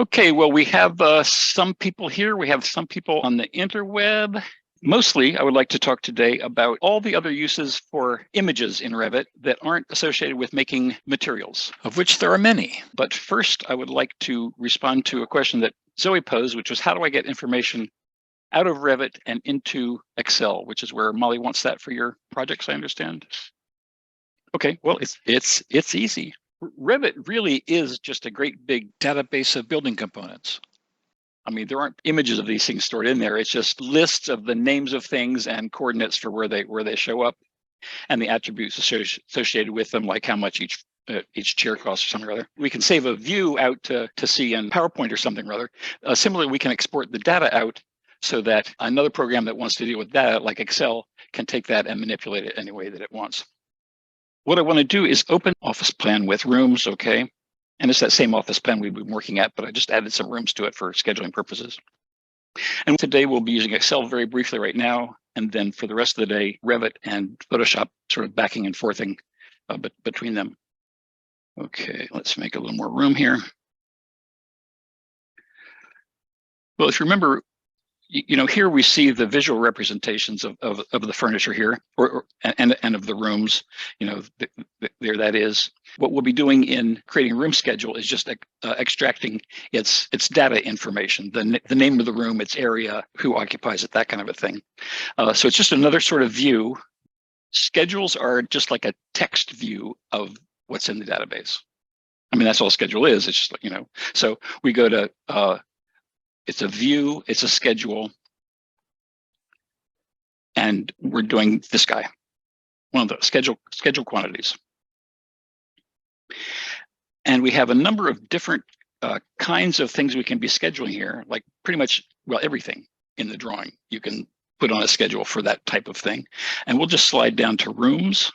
Okay, well, we have some people here. We have some people on the interweb. Mostly, I would like to talk today about all the other uses for images in Revit that aren't associated with making materials, of which there are many. But first, I would like to respond to a question that Zoe posed, which was how do I get information out of Revit and into Excel, which is where Molly wants that for your projects, I understand. Okay, well, it's easy. Revit really is just a great big database of building components. I mean, there aren't images of these things stored in there. It's just lists of the names of things and coordinates for where they show up, and the attributes associated with them, like how much each chair costs or something or other. We can save a view out to see in PowerPoint or something or other. Similarly, we can export the data out so that another program that wants to deal with data, like Excel, can take that and manipulate it any way that it wants. What I want to do is open office plan with rooms, okay? And it's that same office plan we've been working at, but I just added some rooms to it for scheduling purposes. And today we'll be using Excel very briefly right now, and then for the rest of the day, Revit and Photoshop sort of backing and forthing between them. Okay, let's make a little more room here. Well, if you remember, here we see the visual representations of the furniture here, and of the rooms. There that is. What we'll be doing in creating a room schedule is just extracting its data information, the name of the room, its area, who occupies it, that kind of a thing. So it's just another sort of view. Schedules are just like a text view of what's in the database. I mean, that's all schedule is. It's just so we go to it's a view, it's a schedule, and we're doing this guy, one of the schedule quantities. And we have a number of different kinds of things we can be scheduling here, like pretty much, well, everything in the drawing you can put on a schedule for that type of thing. And we'll just slide down to rooms,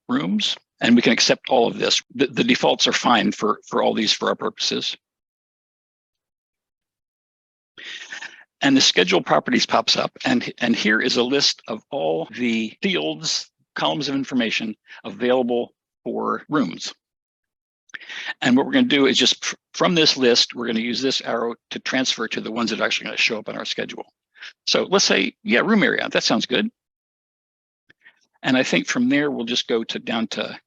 and we can accept all of this. The defaults are fine for all these for our purposes. And the schedule properties pops up, and here is a list of all the fields, columns of information available for rooms. And what we're going to do is just from this list, we're going to use this arrow to transfer to the ones that are actually going to show up on our schedule. So let's say, yeah, room area, that sounds good. And I think from there, we'll just go down to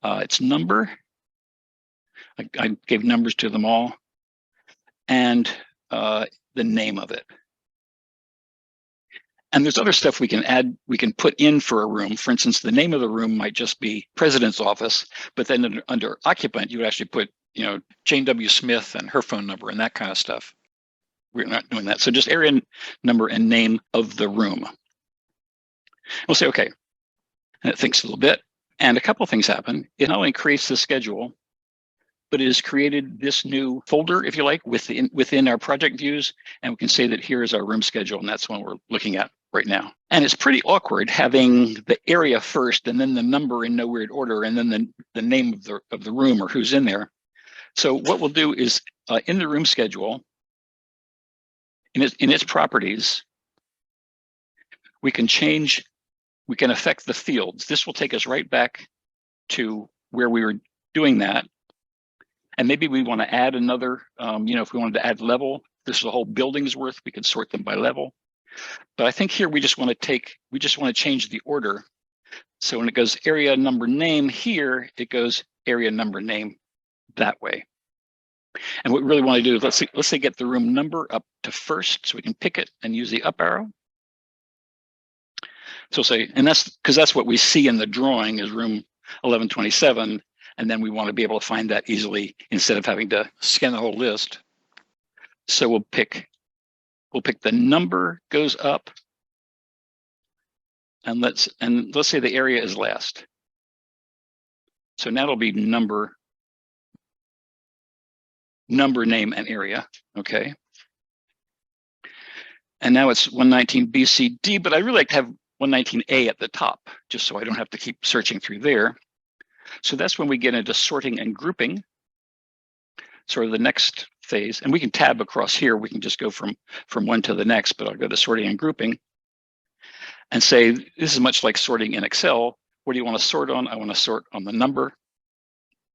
its number. I gave numbers to them all. And the name of it. And there's other stuff we can add, we can put in for a room. For instance, the name of the room might just be President's Office, but then under occupant, you would actually put, Jane W. Smith and her phone number and that kind of stuff. We're not doing that. So just area number and name of the room. We'll say, okay. And it thinks a little bit. And a couple of things happen. It not only creates the schedule, but it has created this new folder, if you like, within our project views. And we can say that here is our room schedule, and that's one we're looking at right now. And it's pretty awkward having the area first, and then the number in no weird order, and then the name of the room or who's in there. So what we'll do is in the room schedule, in its properties, we can affect the fields. This will take us right back to where we were doing that. And maybe we want to add another, if we wanted to add level, this is a whole building's worth, we could sort them by level. But I think here we just want to change the order. So when it goes area number name here, it goes area number name that way. And what we really want to do is let's say get the room number up to first, so we can pick it and use the up arrow. So say, and that's because that's what we see in the drawing is room 1127. And then we want to be able to find that easily instead of having to scan the whole list. So we'll pick the number goes up, and let's say the area is last. So now it'll be number, name, and area. Okay. And now it's 119 BCD, but I really like to have 119A at the top, just so I don't have to keep searching through there. So that's when we get into sorting and grouping, sort of the next phase. And we can tab across here. We can just go from one to the next, but I'll go to sorting and grouping and say, this is much like sorting in Excel. What do you want to sort on? I want to sort on the number.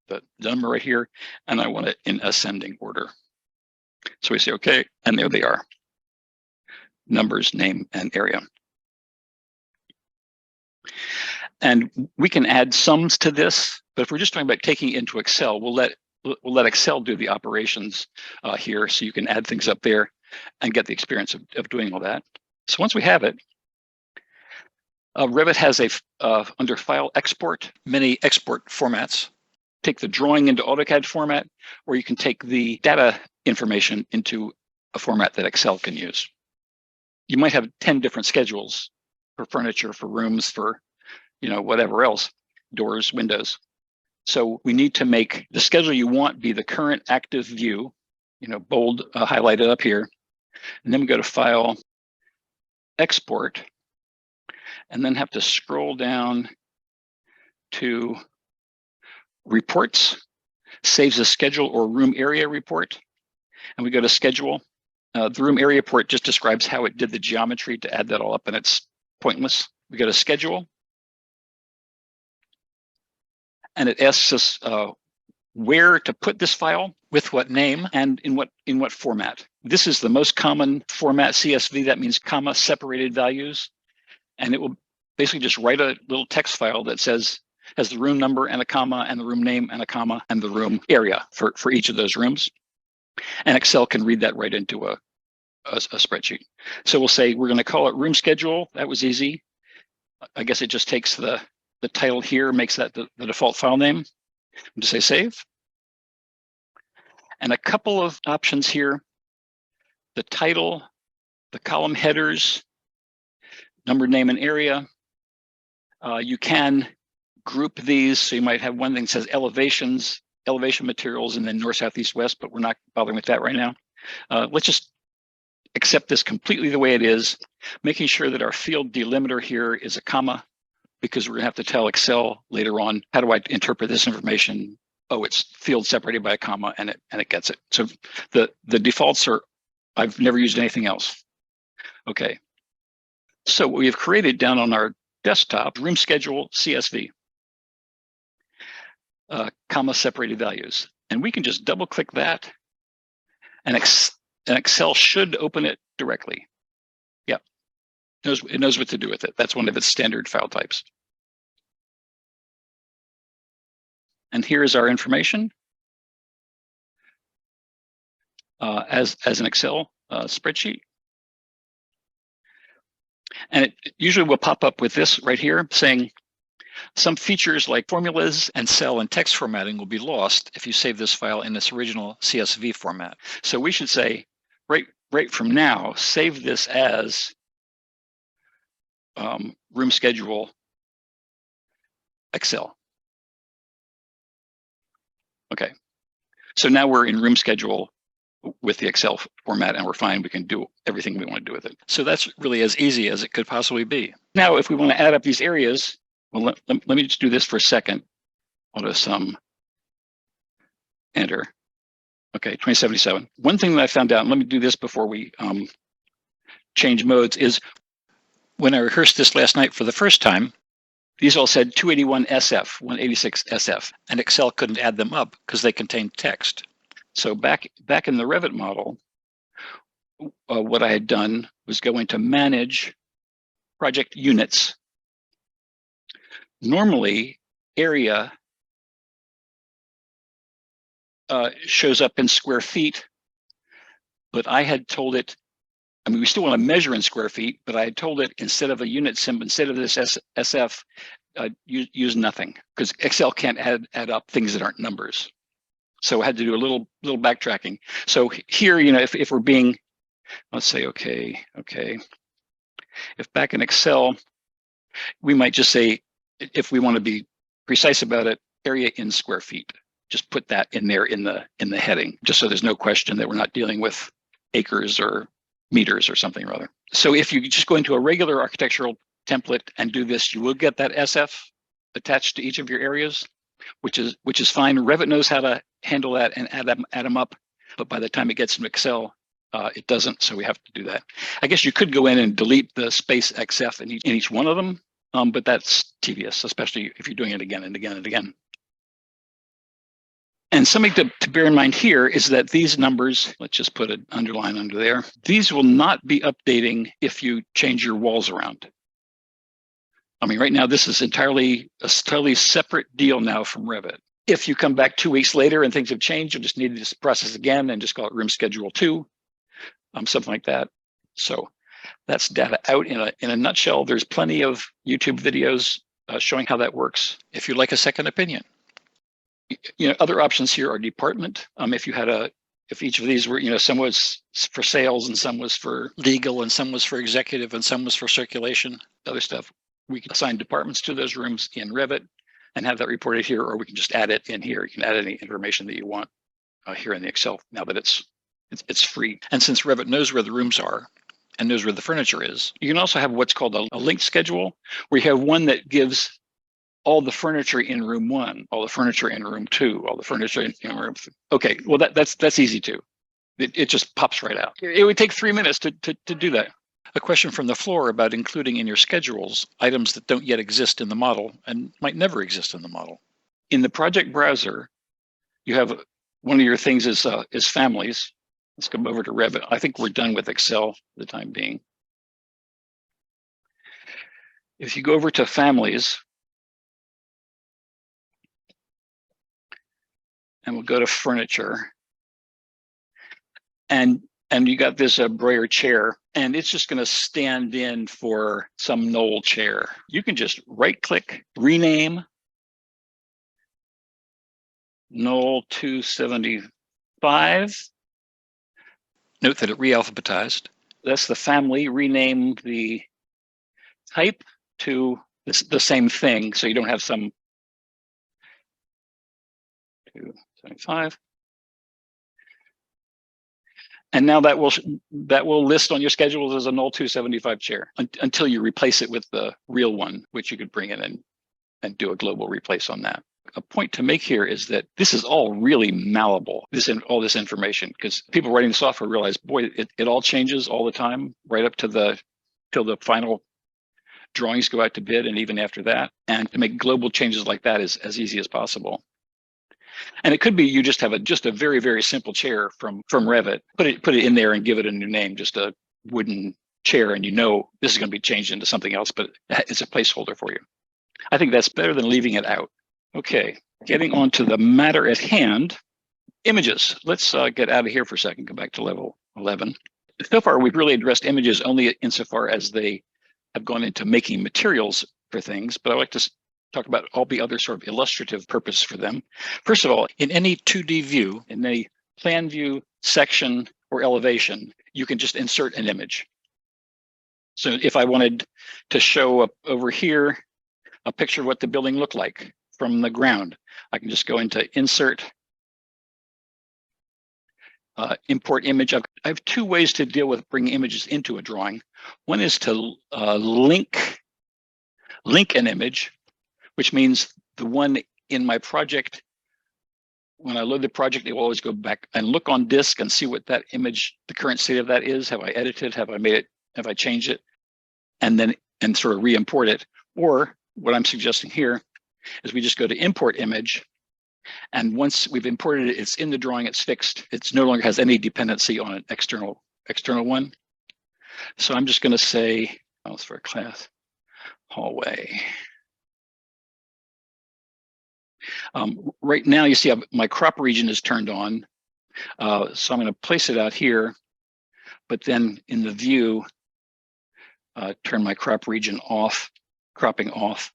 the number right here, and I want it in ascending order. So we say okay, and there they are. Numbers, name, and area. And we can add sums to this, but if we're just talking about taking it into Excel, we'll let Excel do the operations here, so you can add things up there and get the experience of doing all that. So once we have it, Revit has under File Export, many export formats. Take the drawing into AutoCAD format, or you can take the data information into a format that Excel can use. You might have 10 different schedules for furniture, for rooms, for whatever else, doors, windows. So we need to make the schedule you want be the current active view, bold, highlighted up here. And then we go to File, Export, and then have to scroll down to Reports, saves a schedule or room area report. And we go to Schedule. The room area report just describes how it did the geometry to add that all up, and it's pointless. We go to Schedule. And it asks us where to put this file, with what name, and in what format. This is the most common format, CSV. That means comma separated values. And it will basically just write a little text file that has the room number and a comma, and the room name and a comma, and the room area for each of those rooms. And Excel can read that right into a spreadsheet. So we'll say we're going to call it room schedule. That was easy. I guess it just takes the title here, makes that the default file name. Just say save. And a couple of options here: the title, the column headers, number, name, and area. You can group these, so you might have one thing that says elevations, elevation materials, and then north, south, east, west, but we're not bothering with that right now. Let's just accept this completely the way it is, making sure that our field delimiter here is a comma, because we're gonna have to tell Excel later on, how do I interpret this information? Oh, it's field separated by a comma, and it gets it. So the defaults are, I've never used anything else. Okay, so what we have created down on our desktop, room schedule CSV, comma separated values. And we can just double click that, and Excel should open it directly. Yep, it knows what to do with it. That's one of its standard file types. And here is our information as an Excel spreadsheet. And it usually will pop up with this right here saying, some features like formulas and cell and text formatting will be lost if you save this file in its original CSV format. So we should say, right from now, save this as room schedule Excel. Okay, so now we're in room schedule with the Excel format, and we're fine. We can do everything we want to do with it. So that's really as easy as it could possibly be. Now, if we want to add up these areas, well, let me just do this for a second. Auto sum, enter. Okay, 2077. One thing that I found out, and let me do this before we change modes, is when I rehearsed this last night for the first time, these all said 281 SF, 186 SF, and Excel couldn't add them up because they contained text. So back in the Revit model, what I had done was go into Manage, Project Units. Normally, area shows up in square feet, but I had told it, I mean, we still want to measure in square feet, but I had told it, instead of a unit symbol, instead of this SF, use nothing, because Excel can't add up things that aren't numbers. So I had to do a little backtracking. So here, if we're being, let's say, okay. If back in Excel, we might just say, if we want to be precise about it, area in square feet. Just put that in there in the heading, just so there's no question that we're not dealing with acres or meters or something or other. So if you just go into a regular architectural template and do this, you will get that SF attached to each of your areas, which is fine. Revit knows how to handle that and add them up, but by the time it gets into Excel, it doesn't. So we have to do that. I guess you could go in and delete the space XF in each one of them, but that's tedious, especially if you're doing it again and again and again. And something to bear in mind here is that these numbers, let's just put an underline under there, these will not be updating if you change your walls around. I mean, right now, this is entirely a totally separate deal now from Revit. If you come back 2 weeks later and things have changed, you'll just need to process again and just call it room schedule 2, something like that. So that's data out in a nutshell. There's plenty of YouTube videos showing how that works if you'd like a second opinion. Other options here are department. If each of these were, some was for sales and some was for legal and some was for executive and some was for circulation, other stuff. We can assign departments to those rooms in Revit and have that reported here, or we can just add it in here. You can add any information that you want here in the Excel now that it's free. And since Revit knows where the rooms are and knows where the furniture is, you can also have what's called a linked schedule, where you have one that gives all the furniture in room 1, all the furniture in room 2, all the furniture in room 3. Okay, well that's easy too. It just pops right out. It would take 3 minutes to do that. A question from the floor about including in your schedules items that don't yet exist in the model and might never exist in the model. In the project browser, you have one of your things is families. Let's come over to Revit. I think we're done with Excel for the time being. If you go over to families, and we'll go to furniture, and you got this Breuer chair, and it's just going to stand in for some Knoll chair. You can just right-click, rename Knoll 275. Note that it re-alphabetized. That's the family. Rename the type to the same thing, so you don't have some 275. And now that will list on your schedules as a Knoll 275 chair until you replace it with the real one, which you could bring in and do a global replace on that. A point to make here is that this is all really malleable, all this information, because people writing the software realize, boy, it all changes all the time, right up to till the final drawings go out to bid, and even after that. And to make global changes like that is as easy as possible. And it could be you just have just a very, very simple chair from Revit, put it in there and give it a new name, just a wooden chair, and this is going to be changed into something else, but it's a placeholder for you. I think that's better than leaving it out. Okay, getting on to the matter at hand, images. Let's get out of here for a second, go back to level 11. So far, we've really addressed images only insofar as they have gone into making materials for things, but I like to talk about all the other sort of illustrative purpose for them. First of all, in any 2D view, in any plan view, section, or elevation, you can just insert an image. So if I wanted to show up over here a picture of what the building looked like from the ground, I can just go into Insert, Import Image. I have 2 ways to deal with bringing images into a drawing. One is to link an image, which means the one in my project, when I load the project, it will always go back and look on disk and see what that image, the current state of that is. Have I edited? Have I made it? Have I changed it? And sort of re-import it. Or what I'm suggesting here is we just go to Import Image. And once we've imported it, it's in the drawing, it's fixed. It's no longer has any dependency on an external one. So I'm just going to say, it's for a class, hallway. Right now, you see my crop region is turned on. So I'm going to place it out here, but then in the view, turn my crop region off, cropping off,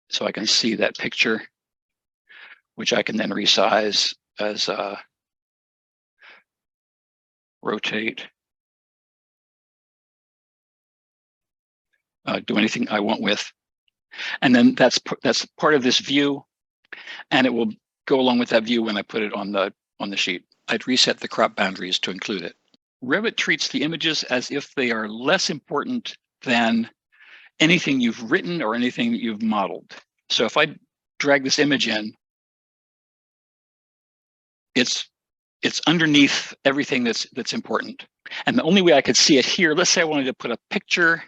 so I can see that picture, which I can then resize as rotate, do anything I want with. And then that's part of this view, and it will go along with that view when I put it on the sheet. I'd reset the crop boundaries to include it. Revit treats the images as if they are less important than anything you've written or anything you've modeled. So if I drag this image in, it's underneath everything that's important. And the only way I could see it here, let's say I wanted to put a picture.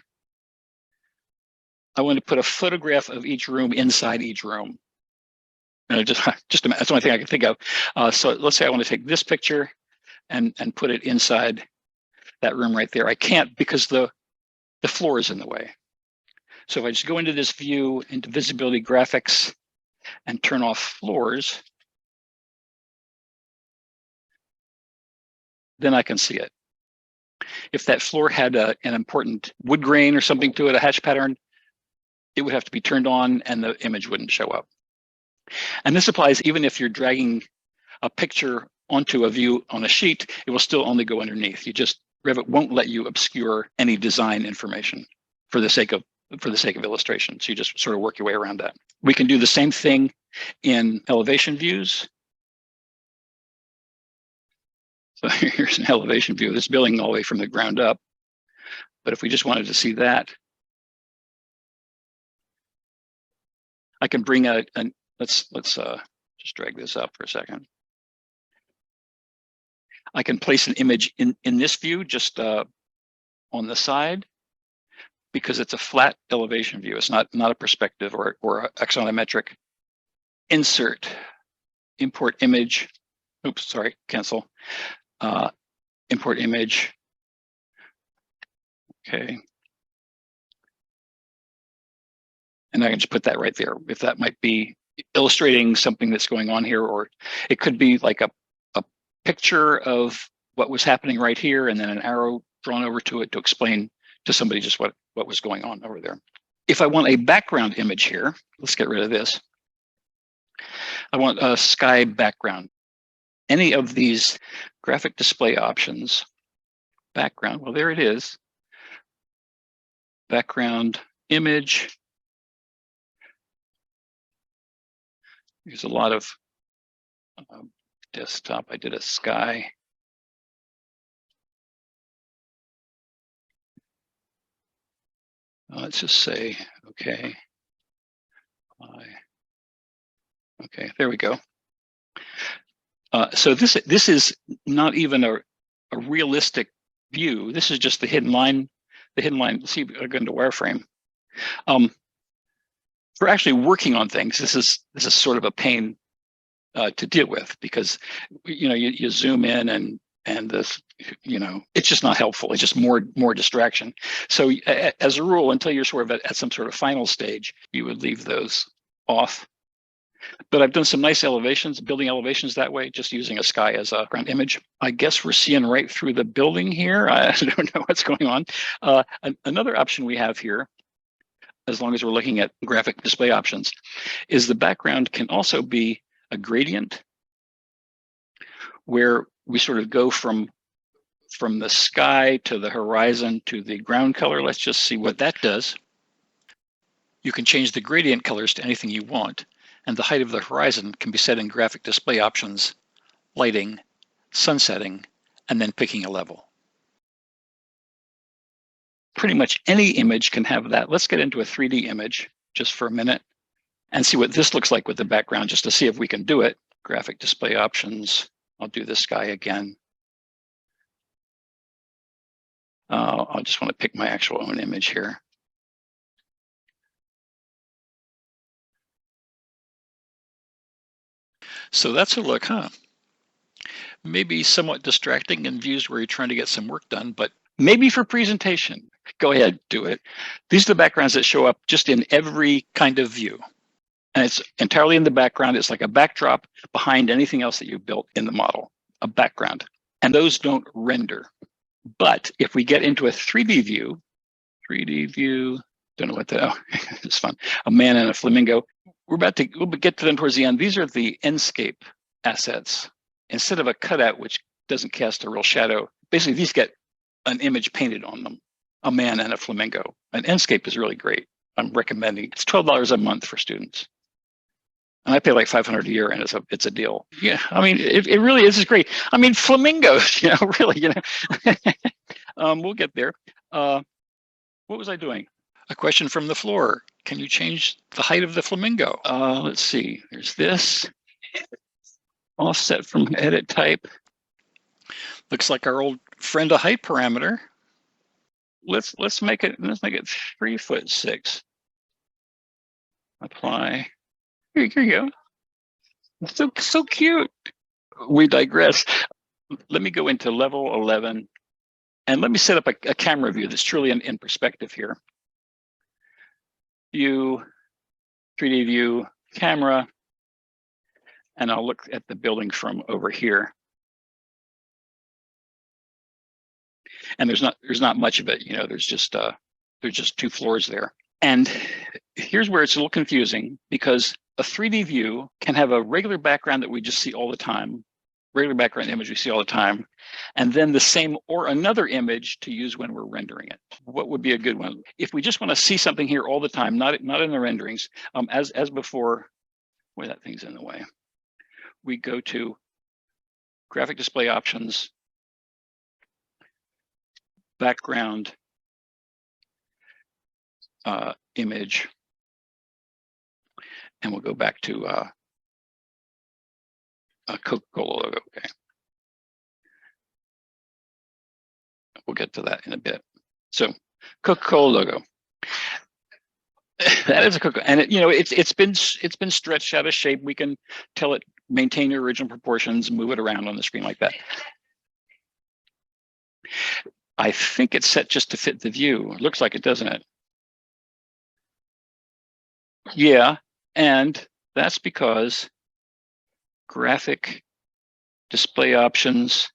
I want to put a photograph of each room inside each room. That's the only thing I can think of. So let's say I want to take this picture and put it inside that room right there. I can't because the floor is in the way. So if I just go into this view, into visibility graphics, and turn off floors, then I can see it. If that floor had an important wood grain or something to it, a hatch pattern, it would have to be turned on and the image wouldn't show up. And this applies even if you're dragging a picture onto a view on a sheet, it will still only go underneath. Revit won't let you obscure any design information for the sake of illustration. So you just sort of work your way around that. We can do the same thing in elevation views. So here's an elevation view of this building all the way from the ground up. But if we just wanted to see that, I can bring let's just drag this up for a second. I can place an image in this view just on the side because it's a flat elevation view. It's not a perspective or axonometric. Insert, import image. Oops, sorry, cancel. Import image. Okay. And I can just put that right there. If that might be illustrating something that's going on here, or it could be like a picture of what was happening right here and then an arrow drawn over to it to explain to somebody just what was going on over there. If I want a background image here, let's get rid of this. I want a sky background. Any of these graphic display options, background, well, there it is. Background image. There's a lot of desktop. I did a sky. Let's just say, okay. Okay, there we go. So this is not even a realistic view. This is just the hidden line. The hidden line. Let's see, I go into wireframe. For actually working on things, this is sort of a pain to deal with because you zoom in and this it's just not helpful. It's just more distraction. So as a rule, until you're sort of at some sort of final stage, you would leave those off. But I've done some nice elevations, building elevations that way, just using a sky as a ground image. I guess we're seeing right through the building here. I don't know what's going on. Another option we have here, as long as we're looking at graphic display options, is the background can also be a gradient where we sort of go from the sky to the horizon to the ground color. Let's just see what that does. You can change the gradient colors to anything you want, and the height of the horizon can be set in graphic display options, lighting, sunsetting, and then picking a level. Pretty much any image can have that. Let's get into a 3D image just for a minute and see what this looks like with the background, just to see if we can do it. Graphic display options. I'll do the sky again. I just want to pick my actual own image here. So that's a look, huh? Maybe somewhat distracting in views where you're trying to get some work done, but maybe for presentation, go ahead, do it. These are the backgrounds that show up just in every kind of view. And it's entirely in the background. It's like a backdrop behind anything else that you built in the model, a background. And those don't render. But if we get into a 3D view, don't know what that, it's fun. A man and a flamingo. We'll get to them towards the end. These are the Enscape assets. Instead of a cutout, which doesn't cast a real shadow, basically these get an image painted on them, a man and a flamingo. And Enscape is really great. I'm recommending. It's $12 a month for students. And I pay like $500 a year, and it's a deal. Yeah, I mean, it really is great. I mean, flamingos, really, we'll get there. What was I doing? A question from the floor. Can you change the height of the flamingo? Let's see. There's this. Offset from edit type. Looks like our old friend a height parameter. Let's make it 3'6". Apply. Here you go. So cute. We digress. Let me go into level 11 and let me set up a camera view that's truly in perspective here. View, 3D view, camera, and I'll look at the building from over here. And there's not much of it, there's just 2 floors there. And here's where it's a little confusing, because a 3D view can have a regular background that we just see all the time, regular background image we see all the time, and then the same or another image to use when we're rendering it. What would be a good one? If we just want to see something here all the time, not in the renderings, as before, boy, that thing's in the way. We go to graphic display options, background, image, and we'll go back to a Coca-Cola logo. Okay, we'll get to that in a bit. So Coca-Cola logo. That is a Coca, and it's been stretched out of shape. We can tell it maintain your original proportions, move it around on the screen like that. I think it's set just to fit the view. It looks like it, doesn't it? Yeah, and that's because graphic display options,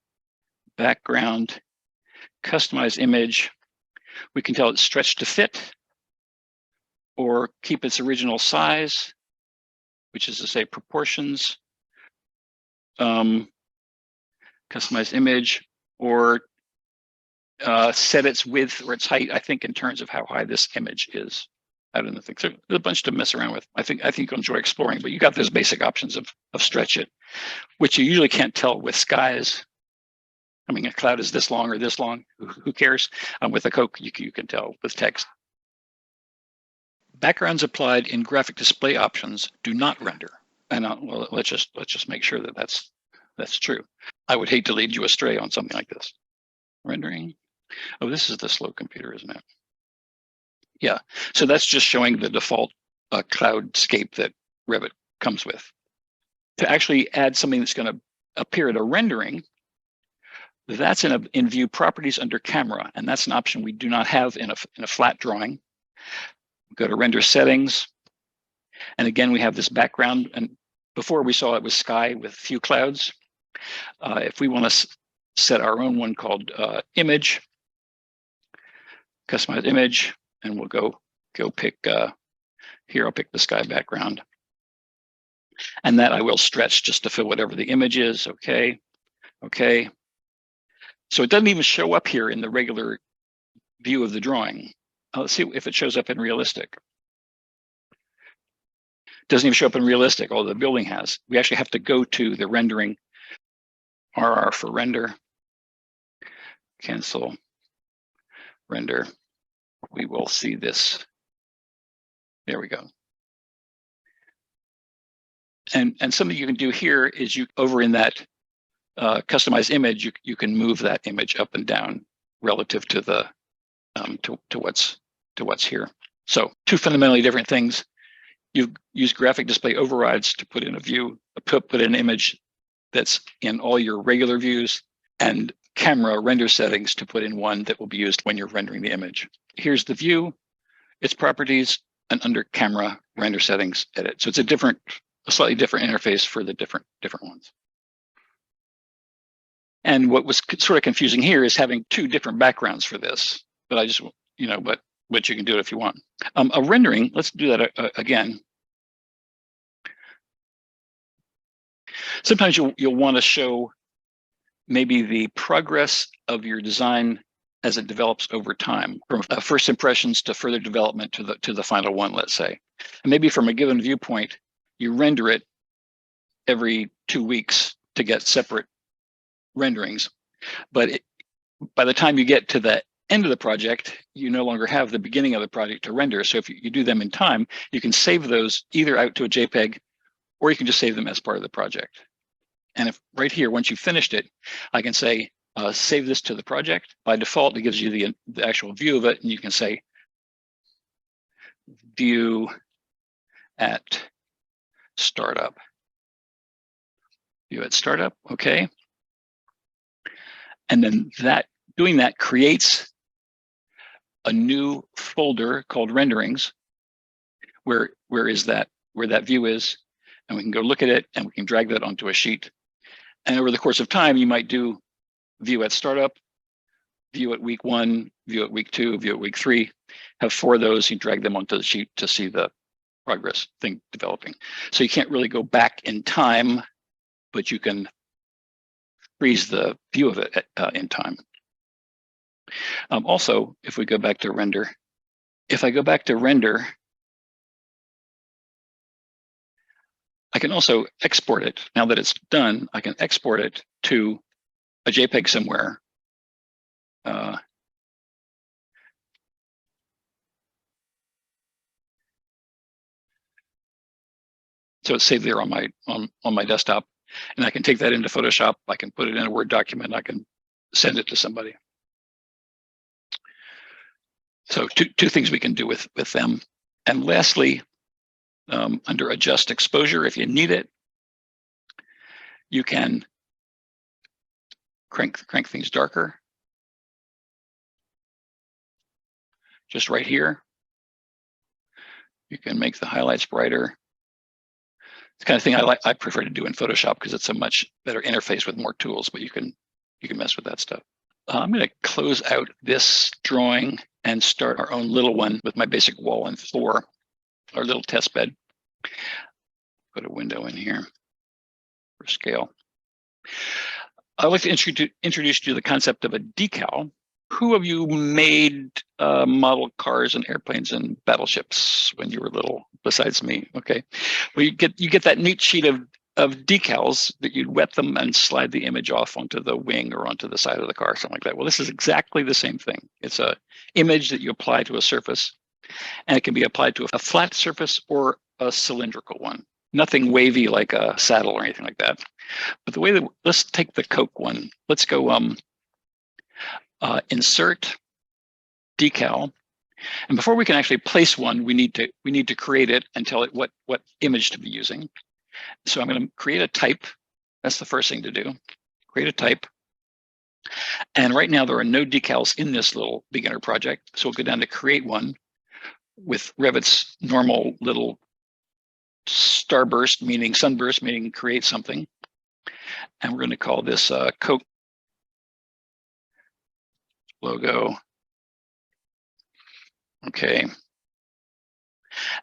background, customize image, we can tell it's stretched to fit or keep its original size, which is to say proportions, customize image, or set its width or its height, I think, in terms of how high this image is. I don't think there's a bunch to mess around with. I think you'll enjoy exploring, but you got those basic options of stretch it, which you usually can't tell with skies. I mean, a cloud is this long or this long. Who cares? With a Coke, you can tell with text. Backgrounds applied in graphic display options do not render. And well, let's just make sure that that's true. I would hate to lead you astray on something like this. Rendering. Oh, this is the slow computer, isn't it? Yeah. So that's just showing the default cloudscape that Revit comes with. To actually add something that's going to appear at a rendering, that's in view properties under camera, and that's an option we do not have in a flat drawing. Go to render settings, and again we have this background, and before we saw it was sky with a few clouds. If we want to set our own one called image, customize image, and we'll go pick here. I'll pick the sky background, and that I will stretch just to fit whatever the image is. Okay. So it doesn't even show up here in the regular view of the drawing. Let's see if it shows up in realistic. Doesn't even show up in realistic, although the building has. We actually have to go to the rendering, RR for render, cancel, render. We will see this. There we go. And something you can do here is over in that customize image, you can move that image up and down relative to the to what's here. So 2 fundamentally different things. You use graphic display overrides to put in a view, put in an image that's in all your regular views, and camera render settings to put in one that will be used when you're rendering the image. Here's the view, its properties, and under camera render settings, edit. So it's a slightly different interface for the different ones. And what was sort of confusing here is having 2 different backgrounds for this. But I just, but you can do it if you want. A rendering, let's do that again. Sometimes you'll want to show maybe the progress of your design as it develops over time, from first impressions to further development to the final one, let's say. And maybe from a given viewpoint, you render it every 2 weeks to get separate renderings. But by the time you get to the end of the project, you no longer have the beginning of the project to render. So if you do them in time, you can save those either out to a JPEG, or you can just save them as part of the project. And if right here, once you've finished it, I can say, save this to the project. By default, it gives you the actual view of it, and you can say, view at startup. View at startup, okay. And then doing that creates a new folder called renderings, where that view is, and we can go look at it and we can drag that onto a sheet. And over the course of time, you might do view at startup, view at week 1, view at week 2, view at week 3, have 4 of those, you drag them onto the sheet to see the progress thing developing. So you can't really go back in time, but you can freeze the view of it in time. Also, if we go back to render, if I go back to render, I can also export it. Now that it's done, I can export it to a JPEG somewhere. So it's saved there on my desktop, and I can take that into Photoshop. I can put it in a Word document. I can send it to somebody. So two things we can do with them. And lastly, under Adjust Exposure, if you need it, you can crank things darker. Just right here. You can make the highlights brighter. It's the kind of thing I prefer to do in Photoshop because it's a much better interface with more tools, but you can mess with that stuff. I'm going to close out this drawing and start our own little one with my basic wall and floor, our little test bed. Put a window in here for scale. I'd like to introduce you to the concept of a decal. Who of you made model cars and airplanes and battleships when you were little, besides me? Okay, well, you get that neat sheet of decals that you'd wet them and slide the image off onto the wing or onto the side of the car, something like that. Well, this is exactly the same thing. It's a image that you apply to a surface, and it can be applied to a flat surface or a cylindrical one. Nothing wavy like a saddle or anything like that. But the way that, let's take the Coke one. Let's go insert decal, and before we can actually place one, we need to create it and tell it what image to be using. So I'm going to create a type. That's the first thing to do. Create a type. And right now there are no decals in this little beginner project, so we'll go down to create one with Revit's normal little starburst, meaning sunburst, meaning create something. And we're going to call this Coke logo. Okay.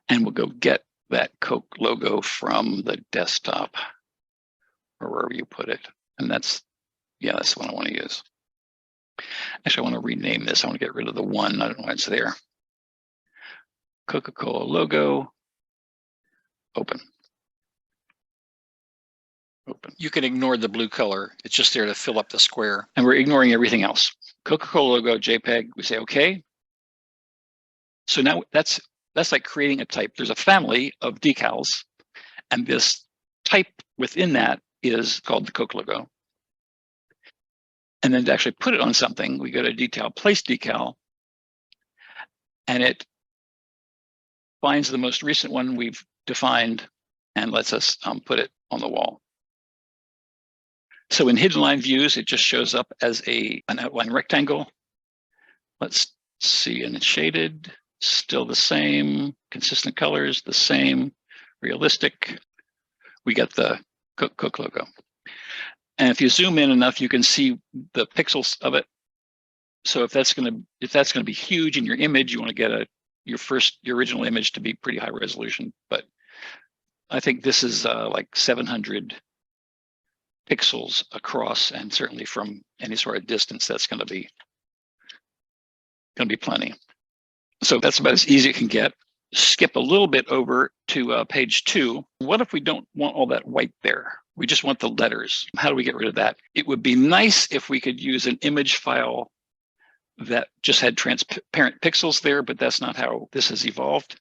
And we'll go get that Coke logo from the desktop or wherever you put it. And that's the one I want to use. Actually, I want to rename this. I want to get rid of the one. I don't know why it's there. Coca-Cola logo. Open. Open. You can ignore the blue color. It's just there to fill up the square. And we're ignoring everything else. Coca-Cola logo, JPEG. We say OK. So now that's like creating a type. There's a family of decals, and this type within that is called the Coke logo. And then to actually put it on something, we go to Detail, Place Decal, and it finds the most recent one we've defined and lets us put it on the wall. So in hidden line views, it just shows up as an outline rectangle. Let's see, and it's shaded, still the same, consistent colors, the same, realistic. We get the Coke logo. And if you zoom in enough, you can see the pixels of it. So if that's going to be huge in your image, you want to get your original image to be pretty high resolution. But I think this is like 700 pixels across, and certainly from any sort of distance, that's going to be plenty. So that's about as easy as it can get. Skip a little bit over to page 2. What if we don't want all that white there? We just want the letters. How do we get rid of that? It would be nice if we could use an image file that just had transparent pixels there, but that's not how this has evolved.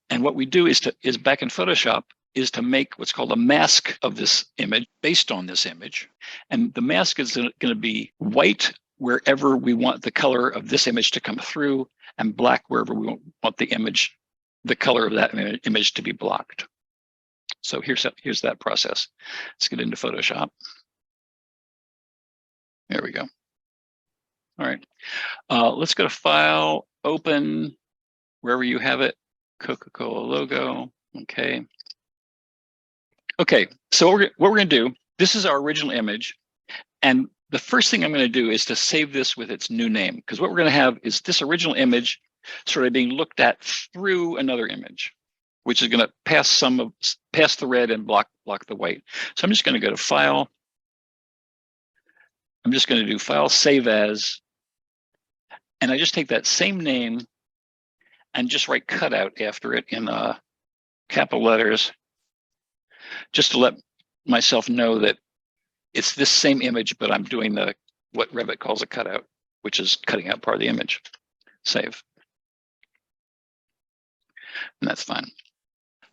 And what we do is back in Photoshop is to make what's called a mask of this image based on this image. And the mask is going to be white wherever we want the color of this image to come through, and black wherever we want the color of that image to be blocked. So here's that process. Let's get into Photoshop. There we go. All right. Let's go to File, Open, wherever you have it. Coca-Cola logo. Okay. Okay. So what we're going to do, this is our original image. And the first thing I'm going to do is to save this with its new name, because what we're going to have is this original image sort of being looked at through another image, which is going to pass the red and block the white. So I'm just going to go to File. I'm just going to do File, Save As, and I just take that same name and just write Cutout after it in capital letters, just to let myself know that it's this same image, but I'm doing what Revit calls a cutout, which is cutting out part of the image. Save. And that's fine.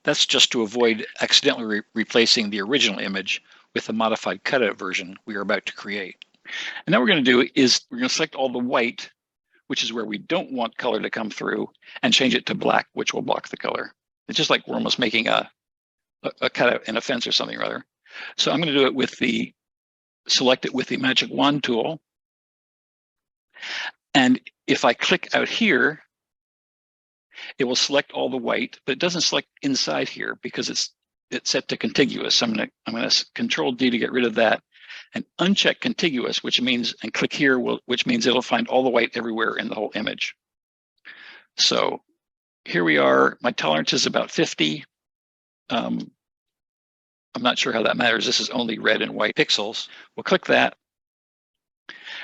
That's just to avoid accidentally replacing the original image with the modified cutout version we are about to create. And now what we're going to do is we're going to select all the white, which is where we don't want color to come through, and change it to black, which will block the color. It's just like we're almost making a cutout in a fence or something or other. So I'm going to do it select it with the magic wand tool. And if I click out here, it will select all the white, but it doesn't select inside here because it's set to contiguous. So I'm going to Control D to get rid of that, and uncheck contiguous, which means, and click here, which means it'll find all the white everywhere in the whole image. So here we are. My tolerance is about 50. I'm not sure how that matters. This is only red and white pixels. We'll click that,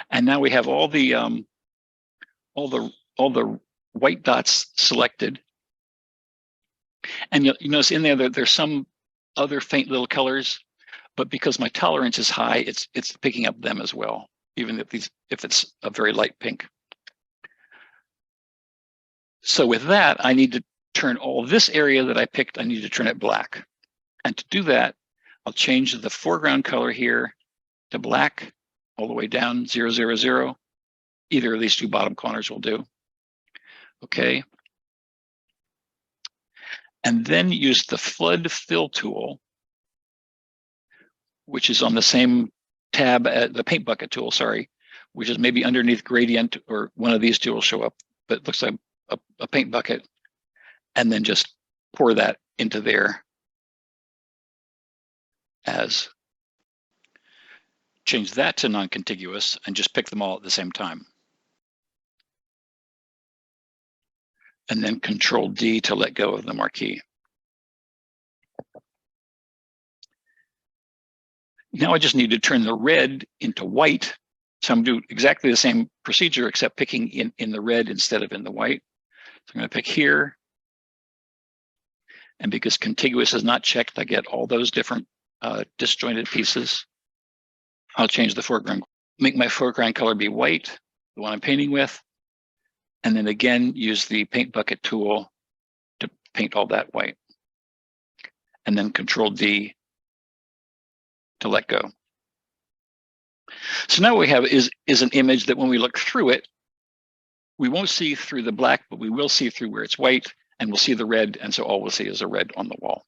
and now we have all the white dots selected. And you'll notice in there that there's some other faint little colors, but because my tolerance is high, it's picking up them as well, even if it's a very light pink. So with that, I need to turn all this area that I picked, I need to turn it black. And to do that, I'll change the foreground color here to black all the way down 0, 0, 0. Either of these two bottom corners will do. Okay. And then use the Flood Fill tool, which is on the same tab as the Paint Bucket tool, sorry, which is maybe underneath Gradient, or one of these two will show up, but it looks like a paint bucket. And then just pour that into there as, change that to non-contiguous and just pick them all at the same time. And then Control D to let go of the marquee. Now I just need to turn the red into white. So I'm doing exactly the same procedure, except picking in the red instead of in the white. So I'm going to pick here. And because contiguous is not checked, I get all those different disjointed pieces. I'll change the foreground, make my foreground color be white, the one I'm painting with. And then again, use the Paint Bucket tool to paint all that white. And then Control D to let go. So now what we have is an image that when we look through it, we won't see through the black, but we will see through where it's white, and we'll see the red. And so all we'll see is a red on the wall.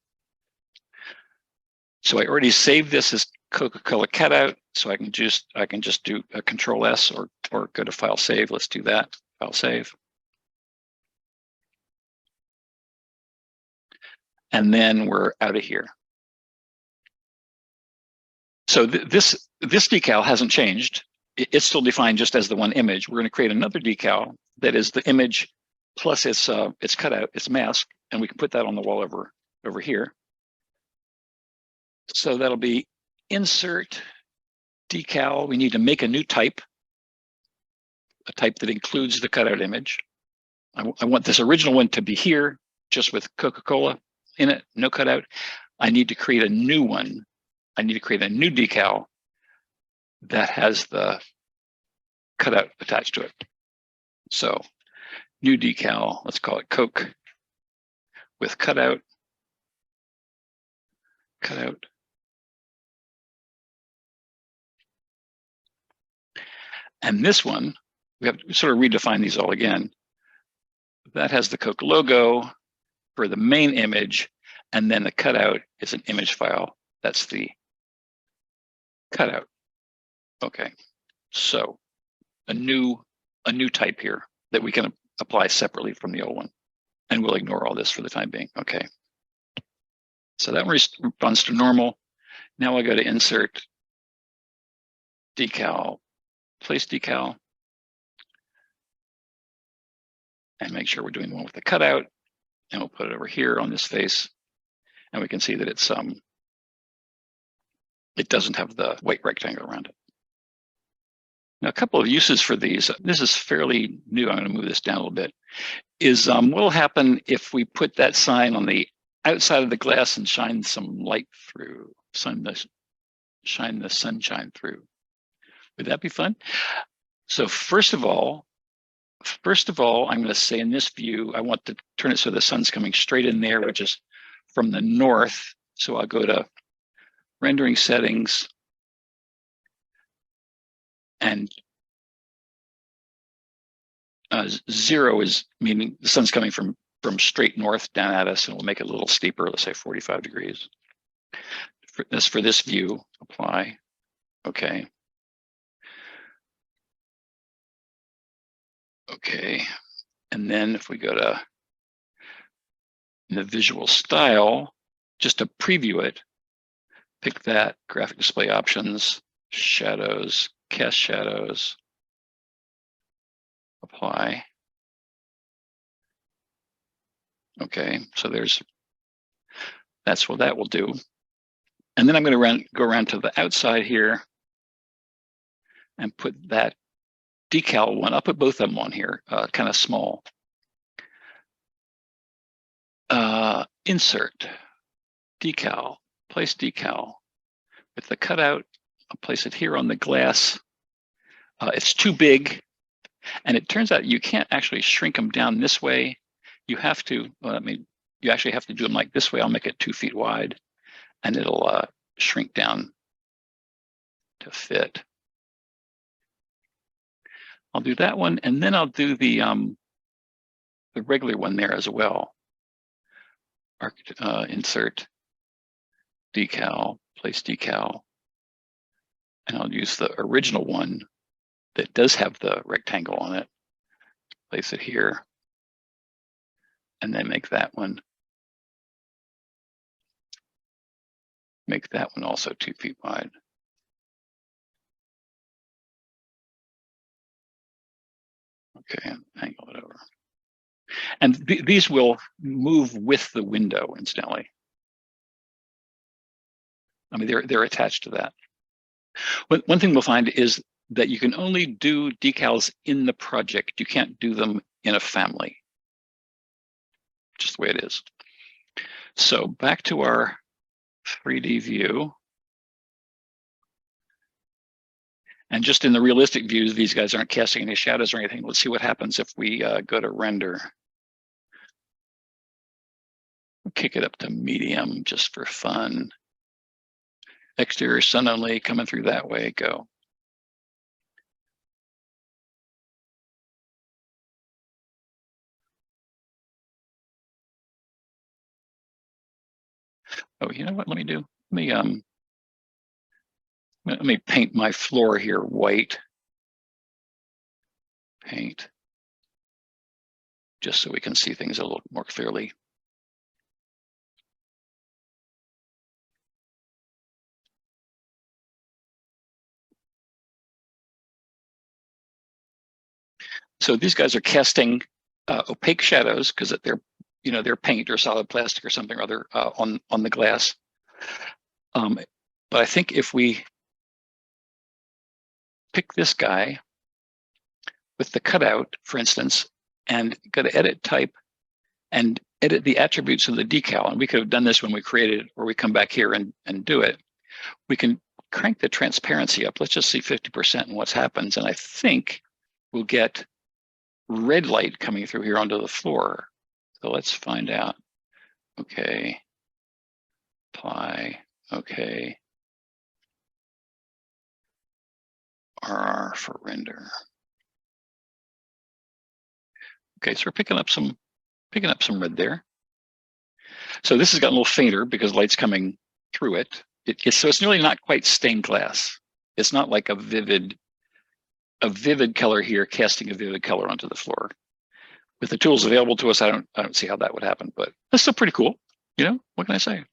So I already saved this as Coca-Cola cutout. So I can just do a Control S or go to File, Save. Let's do that. File, Save. And then we're out of here. So this decal hasn't changed. It's still defined just as the one image. We're going to create another decal that is the image plus its cutout, its mask, and we can put that on the wall over here. So that'll be Insert Decal. We need to make a new type, a type that includes the cutout image. I want this original one to be here, just with Coca-Cola in it, no cutout. I need to create a new one. I need to create a new decal that has the cutout attached to it. So new decal, let's call it Coke with cutout. And this one, we have to sort of redefine these all again. That has the Coke logo for the main image. And then the cutout is an image file. That's the cutout. Okay, so a new type here that we can apply separately from the old one. And we'll ignore all this for the time being. Okay. So that responds to normal. Now I go to insert, decal, place decal, and make sure we're doing the one with the cutout. And we'll put it over here on this face. And we can see that it's it doesn't have the white rectangle around it. Now, a couple of uses for these. This is fairly new. I'm going to move this down a little bit. Is what will happen if we put that sign on the outside of the glass and shine some light through, shine the sunshine through. Would that be fun? So first of all, I'm going to say in this view, I want to turn it so the sun's coming straight in there, which is from the north. So I'll go to rendering settings, and 0 is meaning the sun's coming from straight north down at us, and we'll make it a little steeper, let's say 45 degrees. For this view, apply. Okay. Okay. And then if we go to the visual style, just to preview it, pick that, graphic display options, shadows, cast shadows, apply. Okay, so that's what that will do. And then I'm going to go around to the outside here and put that decal one. I'll put both of them on here, kind of small. Insert, decal, place decal. With the cutout, I'll place it here on the glass. It's too big, and it turns out you can't actually shrink them down this way. You have to, you actually have to do them like this way. I'll make it 2 feet wide, and it'll shrink down to fit. I'll do that one, and then I'll do the regular one there as well. Insert, decal, place decal, and I'll use the original one that does have the rectangle on it. Place it here, and then make that one also 2 feet wide. Okay, angle it over. And these will move with the window, incidentally. I mean, they're attached to that. One thing we'll find is that you can only do decals in the project. You can't do them in a family. Just the way it is. So back to our 3D view. And just in the realistic views, these guys aren't casting any shadows or anything. Let's see what happens if we go to render. We'll kick it up to medium just for fun. Exterior sun only, coming through that way, go. Oh, you know what? Let me paint my floor here white. Paint, just so we can see things a little more clearly. So these guys are casting opaque shadows because they're paint or solid plastic or something or other on the glass. But I think if we pick this guy with the cutout, for instance, and go to edit type and edit the attributes of the decal, and we could have done this when we created it, or we come back here and do it, we can crank the transparency up. Let's just see 50% and what happens. And I think we'll get red light coming through here onto the floor. So let's find out. Okay, apply, okay. RR for render. Okay, so we're picking up some red there. So this has gotten a little fainter because light's coming through it. So it's really not quite stained glass. It's not like a vivid color here casting a vivid color onto the floor. With the tools available to us, I don't see how that would happen, but that's still pretty cool. What can I say?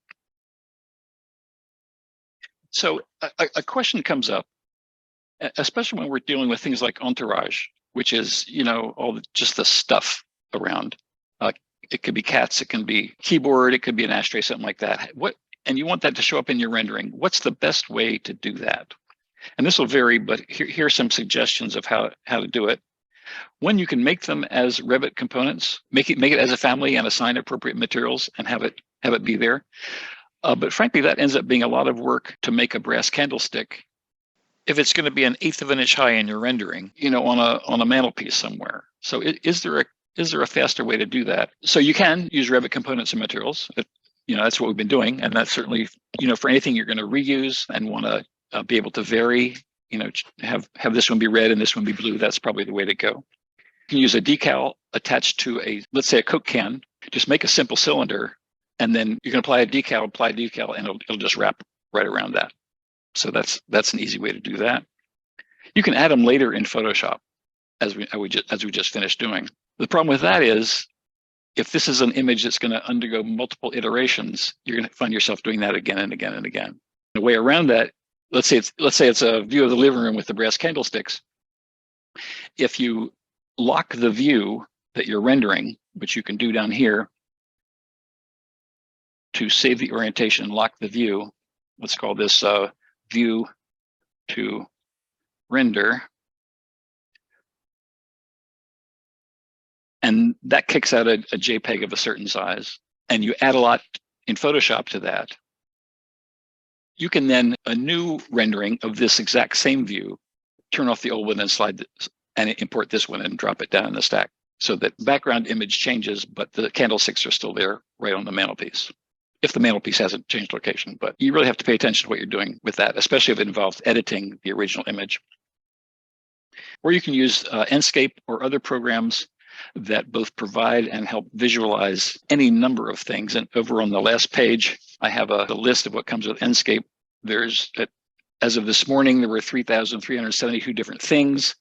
So a question comes up, especially when we're dealing with things like Entourage, which is, just the stuff around. It could be cats, it can be keyboard, it could be an ashtray, something like that. And you want that to show up in your rendering. What's the best way to do that? And this will vary, but here are some suggestions of how to do it. One, you can make them as Revit components, make it as a family and assign appropriate materials and have it be there. But frankly, that ends up being a lot of work to make a brass candlestick. If it's going to be 1/8 of an inch high in your rendering, on a mantelpiece somewhere. So is there a faster way to do that? So you can use Revit components and materials. That's what we've been doing, and that's certainly for anything you're going to reuse and want to be able to vary. Have this one be red and this one be blue. That's probably the way to go. You can use a decal attached to let's say a Coke can. Just make a simple cylinder, and then you can apply a decal, and it'll just wrap right around that. So that's an easy way to do that. You can add them later in Photoshop, as we just finished doing. The problem with that is, if this is an image that's going to undergo multiple iterations, you're going to find yourself doing that again and again and again. The way around that, let's say it's a view of the living room with the brass candlesticks. If you lock the view that you're rendering, which you can do down here, to save the orientation, lock the view. Let's call this view to render. And that kicks out a JPEG of a certain size. And you add a lot in Photoshop to that. You can then, a new rendering of this exact same view, turn off the old one and and import this one and drop it down in the stack. So that background image changes, but the candlesticks are still there right on the mantelpiece, if the mantelpiece hasn't changed location. But you really have to pay attention to what you're doing with that, especially if it involves editing the original image. Or you can use Enscape or other programs that both provide and help visualize any number of things. And over on the last page, I have a list of what comes with Enscape. As of this morning, there were 3,372 different things: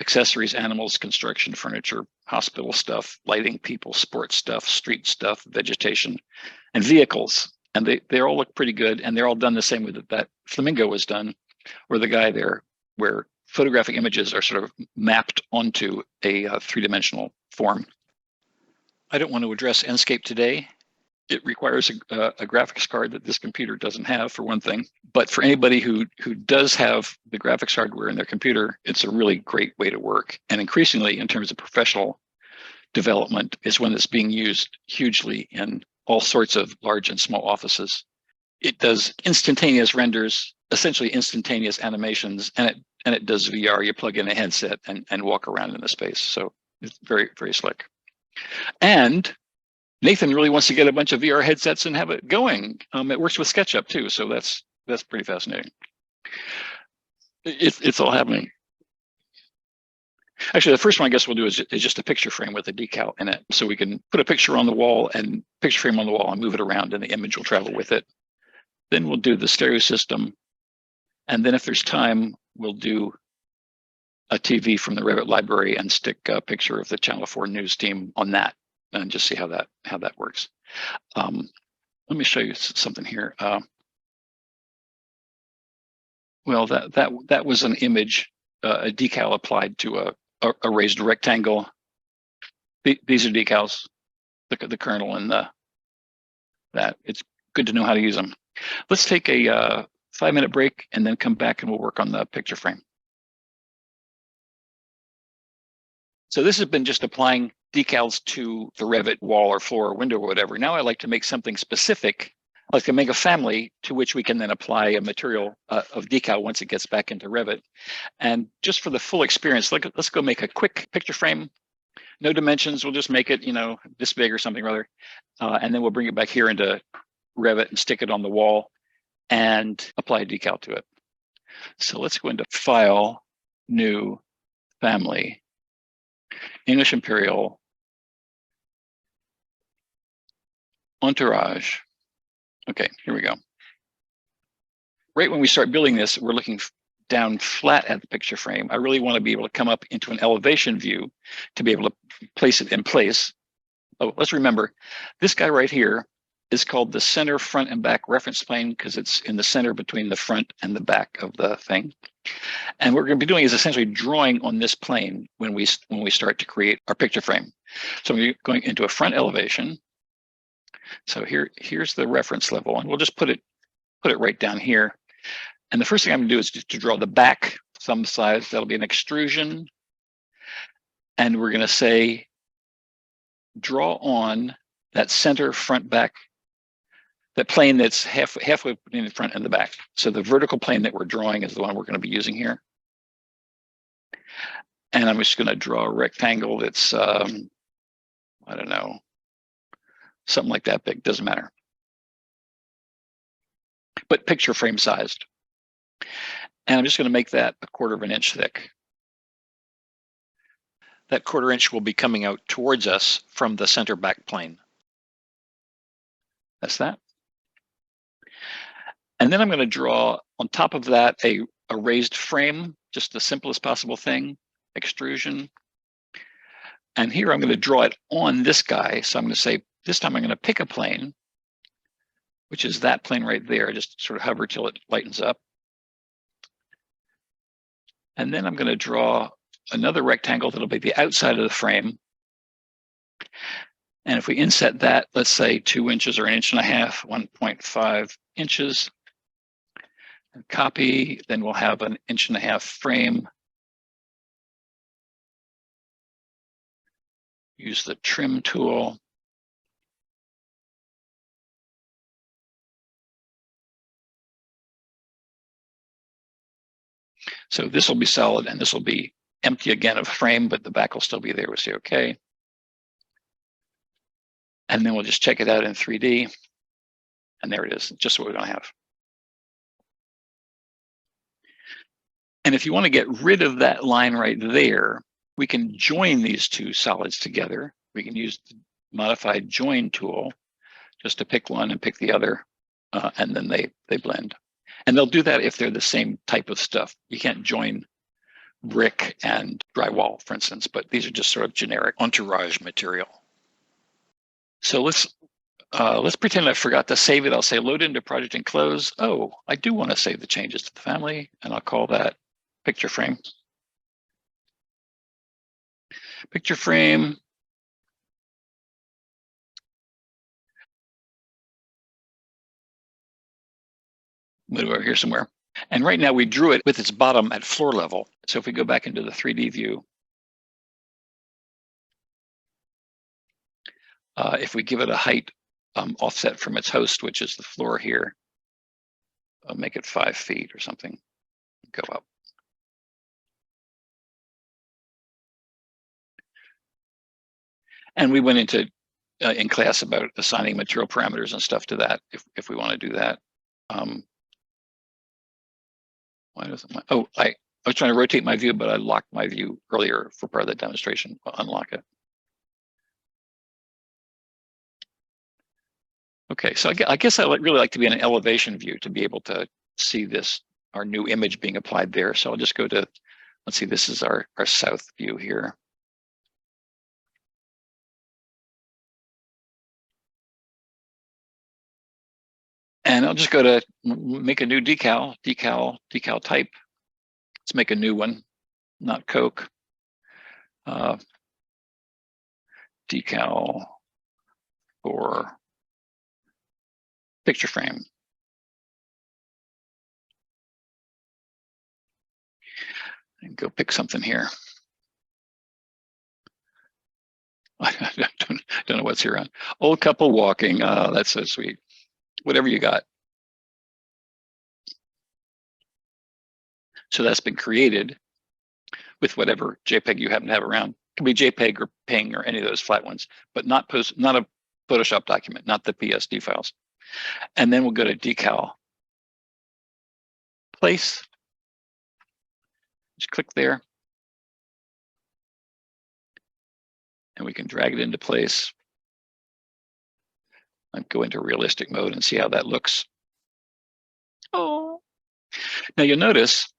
accessories, animals, construction, furniture, hospital stuff, lighting, people, sports stuff, street stuff, vegetation, and vehicles. And they all look pretty good, and they're all done the same way that flamingo was done, or the guy there, where photographic images are sort of mapped onto a three-dimensional form. I don't want to address Enscape today. It requires a graphics card that this computer doesn't have, for one thing. But for anybody who does have the graphics hardware in their computer, it's a really great way to work. And increasingly, in terms of professional development, is one that's being used hugely in all sorts of large and small offices. It does instantaneous renders, essentially instantaneous animations, and it does VR. You plug in a headset and walk around in the space. So it's very, very slick. And Nathan really wants to get a bunch of VR headsets and have it going. It works with SketchUp too, so that's pretty fascinating. It's all happening. Actually, the first one I guess we'll do is just a picture frame with a decal in it. So we can put a picture on the wall and picture frame on the wall and move it around, and the image will travel with it. Then we'll do the stereo system. And then if there's time, we'll do a TV from the Revit library and stick a picture of the Channel 4 news team on that and just see how that works. Let me show you something here. Well, that was an image, a decal applied to a raised rectangle. These are decals, the kernel and that. It's good to know how to use them. Let's take a 5-minute break and then come back and we'll work on the picture frame. So this has been just applying decals to the Revit wall or floor or window or whatever. Now I like to make something specific. I like to make a family to which we can then apply a material of decal once it gets back into Revit. And just for the full experience, let's go make a quick picture frame. No dimensions, we'll just make it, this big or something or other. And then we'll bring it back here into Revit and stick it on the wall and apply a decal to it. So let's go into File, New, Family, English Imperial, Entourage. Okay, here we go. Right when we start building this, we're looking down flat at the picture frame. I really want to be able to come up into an elevation view to be able to place it in place. Oh, let's remember, this guy right here is called the center front and back reference plane because it's in the center between the front and the back of the thing. And what we're going to be doing is essentially drawing on this plane when we start to create our picture frame. So we're going into a front elevation. So here's the reference level, and we'll just put it right down here. And the first thing I'm going to do is just to draw the back thumb size. That'll be an extrusion. And we're going to say, draw on that center front back, that plane that's halfway between the front and the back. So the vertical plane that we're drawing is the one we're going to be using here. And I'm just going to draw a rectangle that's, I don't know, something like that big, doesn't matter. But picture frame sized. And I'm just going to make that 1/4 of an inch thick. That 1/4 inch will be coming out towards us from the center back plane. That's that. And then I'm going to draw on top of that a raised frame, just the simplest possible thing, extrusion. And here I'm going to draw it on this guy. So I'm going to say, this time I'm going to pick a plane, which is that plane right there. Just sort of hover till it lightens up. And then I'm going to draw another rectangle that'll be the outside of the frame. And if we inset that, let's say 2 inches or 1.5 inches, 1.5 inches, and copy, then we'll have an 1.5 inch frame. Use the trim tool. So this will be solid and this will be empty again of frame, but the back will still be there. We'll say okay. And then we'll just check it out in 3D. And there it is, just what we're going to have. And if you want to get rid of that line right there, we can join these two solids together. We can use the modified join tool just to pick one and pick the other, and then they blend. And they'll do that if they're the same type of stuff. You can't join brick and drywall, for instance, but these are just sort of generic entourage material. So let's pretend I forgot to save it. I'll say load into project and close. Oh, I do want to save the changes to the family, and I'll call that picture frame. Picture frame. Move over here somewhere. And right now we drew it with its bottom at floor level. So if we go back into the 3D view, if we give it a height offset from its host, which is the floor here, I'll make it 5 feet or something, go up. And we went into in class about assigning material parameters and stuff to that if we want to do that. Why doesn't my, oh, I was trying to rotate my view, but I locked my view earlier for part of the demonstration. I'll unlock it. Okay, so I guess I would really like to be in an elevation view to be able to see this, our new image being applied there. So I'll just go to, let's see, this is our south view here. And I'll just go to make a new decal type. Let's make a new one, not Coke. Decal for picture frame. And go pick something here. I don't know what's here on. Old couple walking. Oh, that's so sweet. Whatever you got. So that's been created with whatever JPEG you happen to have around. It can be JPEG or PNG or any of those flat ones, but not a Photoshop document, not the PSD files. And then we'll go to decal. Place. Just click there. And we can drag it into place. I'll go into realistic mode and see how that looks. Oh, now you'll notice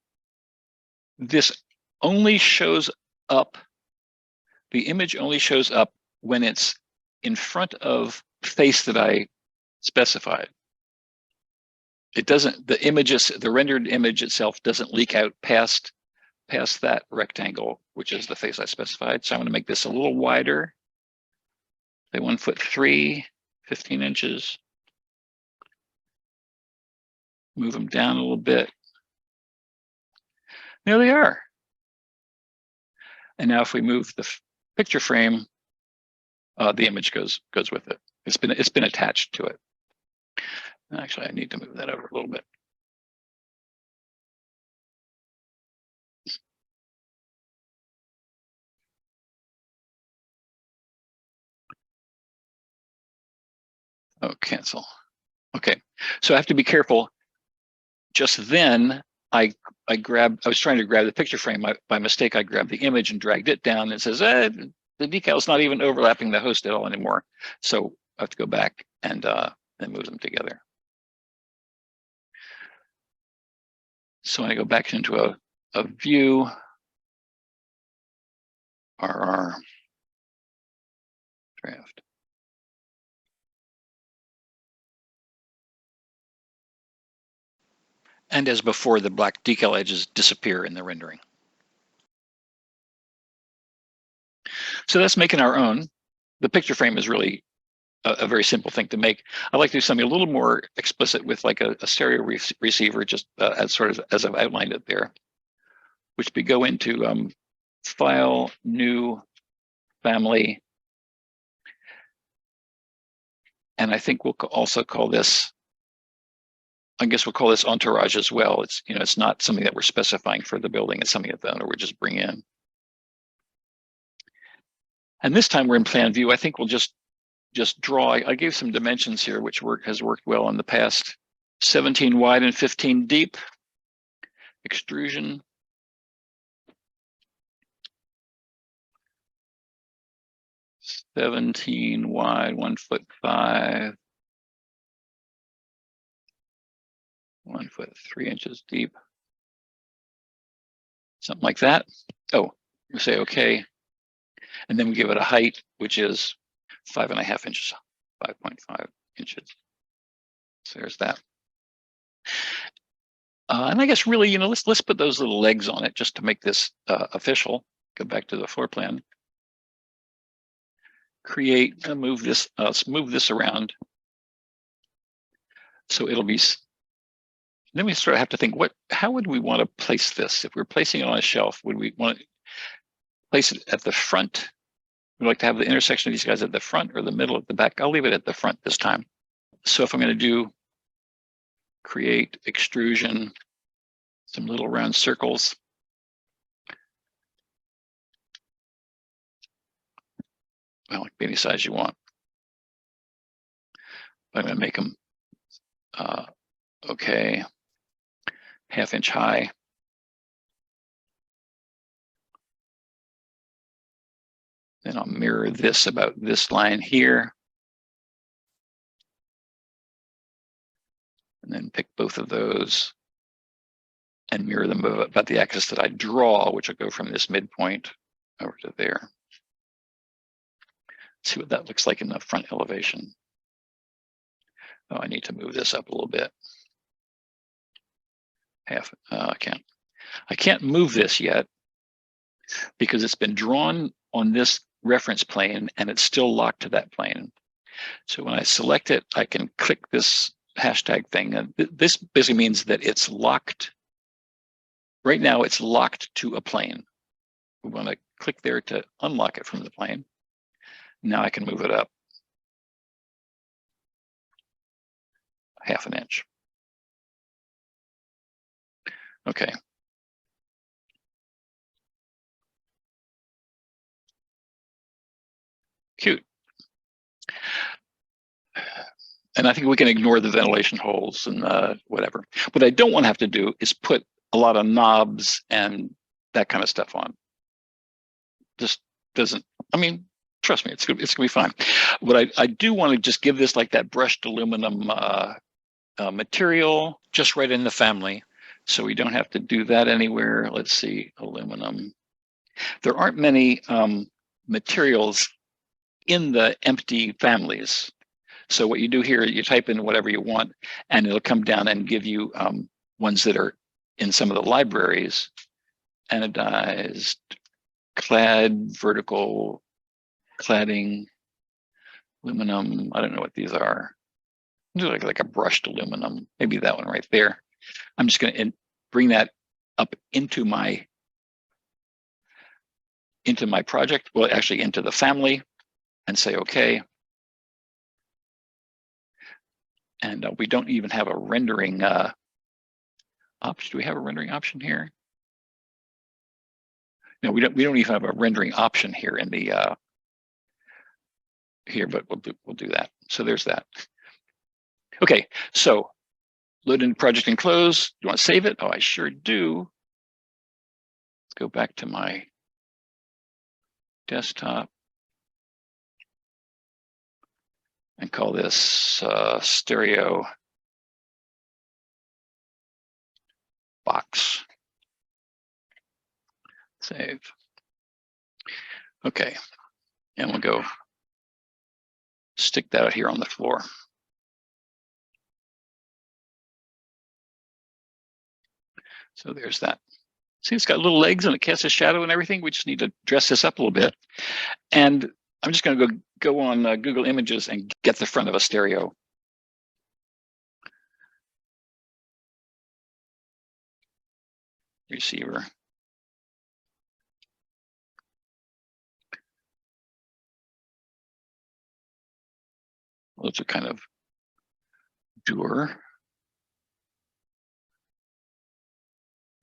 this only shows up, the image only shows up when it's in front of face that I specified. It doesn't, the images, the rendered image itself doesn't leak out past that rectangle, which is the face I specified. So I'm going to make this a little wider. Say 1'3", 15 inches. Move them down a little bit. There they are. And now if we move the picture frame, the image goes with it. It's been attached to it. Actually, I need to move that over a little bit. Oh, cancel. Okay, so I have to be careful. Just then, I was trying to grab the picture frame. By mistake, I grabbed the image and dragged it down. And it says, the decal's not even overlapping the host at all anymore. So I have to go back and move them together. So when I go back into a view, RR draft. And as before, the black decal edges disappear in the rendering. So that's making our own. The picture frame is really a very simple thing to make. I like to do something a little more explicit with like a stereo receiver, just as sort of as I've outlined it there, which we go into File, New, Family. And I think we'll also call this, I guess we'll call this Entourage as well. It's, you know, it's not something that we're specifying for the building. It's something that the owner would just bring in. And this time we're in plan view. I think we'll just draw. I gave some dimensions here, which has worked well in the past. 17 wide and 15 deep. Extrusion. $17 wide, 1'5". 1 foot 3 inches deep. Something like that. Oh, we say okay. And then we give it a height, which is 5.5 inches, 5.5 inches. So there's that. And I guess really, you know, let's put those little legs on it just to make this official. Go back to the floor plan. Create, move this, let's move this around. So it'll be, then we sort of have to think, how would we want to place this? If we're placing it on a shelf, would we want to place it at the front? We'd like to have the intersection of these guys at the front or the middle at the back. I'll leave it at the front this time. So if I'm going to do create extrusion, some little round circles. Well, like any size you want. I'm going to make them okay, 1/2 inch high. Then I'll mirror this about this line here. And then pick both of those and mirror them about the axis that I draw, which will go from this midpoint over to there. See what that looks like in the front elevation. Oh, I need to move this up a little bit. I can't move this yet because it's been drawn on this reference plane and it's still locked to that plane. So when I select it, I can click this hashtag thing. And this basically means that it's locked. Right now, it's locked to a plane. We want to click there to unlock it from the plane. Now I can move it up 1/2 inch. Okay. Cute. And I think we can ignore the ventilation holes and whatever. What I don't want to have to do is put a lot of knobs and that kind of stuff on. Just doesn't, I mean, Trust me, it's gonna be fine. But I do want to just give this like that brushed aluminum material just right in the family, so we don't have to do that anywhere. Let's see, aluminum. There aren't many materials in the empty families. So what you do here, you type in whatever you want, and it'll come down and give you ones that are in some of the libraries. Anodized, clad, vertical, cladding, aluminum. I don't know what these are. Like a brushed aluminum, maybe that one right there. I'm just going to bring that up into my project, well, actually into the family, and say okay. And we don't even have a rendering option. Do we have a rendering option here? No, we don't even have a rendering option here in the here, but we'll do that. So there's that. Okay, so load in project and close. You want to save it? Oh, I sure do. Let's go back to my desktop and call this stereo box. Save. Okay, and we'll go stick that out here on the floor. So there's that. See, it's got little legs and it casts a shadow and everything. We just need to dress this up a little bit. And I'm just going to go on Google Images and get the front of a stereo. Receiver. Those are kind of dour.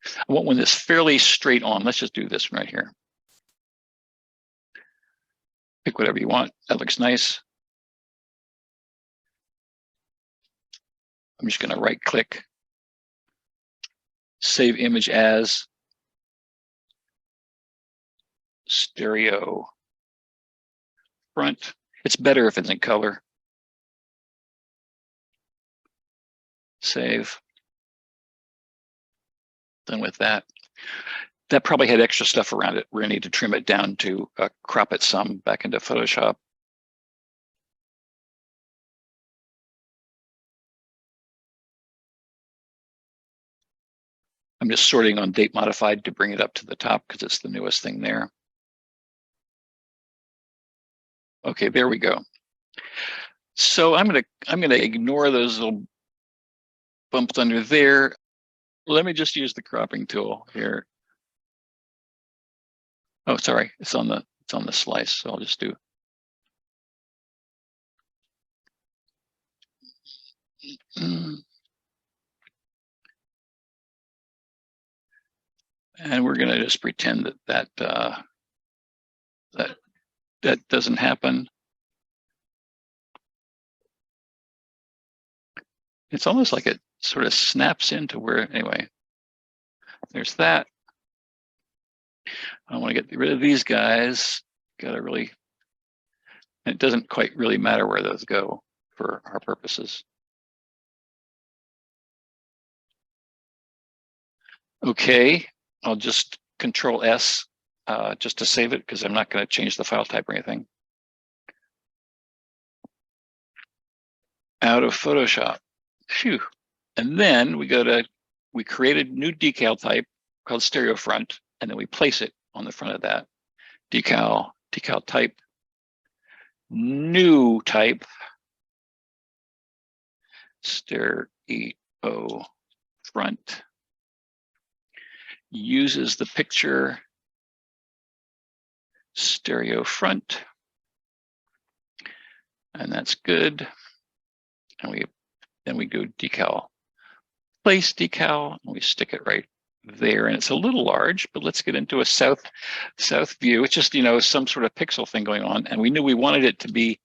I want one that's fairly straight on. Let's just do this one right here. Pick whatever you want. That looks nice. I'm just going to right click, save image as stereo front. It's better if it's in color. Save. Done with that. That probably had extra stuff around it. We're going to need to trim it down to crop it some back into Photoshop. I'm just sorting on date modified to bring it up to the top because it's the newest thing there. Okay, there we go. So I'm gonna ignore those little bumps under there. Let me just use the cropping tool here. Oh, sorry, it's on the slice. So I'll just do. And we're gonna just pretend that that doesn't happen. It's almost like it sort of snaps into where, anyway, there's that. I want to get rid of these guys. Gotta really, it doesn't quite really matter where those go for our purposes. Okay, I'll just Control S just to save it because I'm not going to change the file type or anything. Out of Photoshop. Phew. And then we created new decal type called stereo front, and then we place it on the front of that. Decal type, new type, stereo front, uses the picture, stereo front, and that's good. And then we go decal, place decal, and we stick it right there. And it's a little large, but let's get into a south view. It's just, some sort of pixel thing going on. And we knew we wanted it to be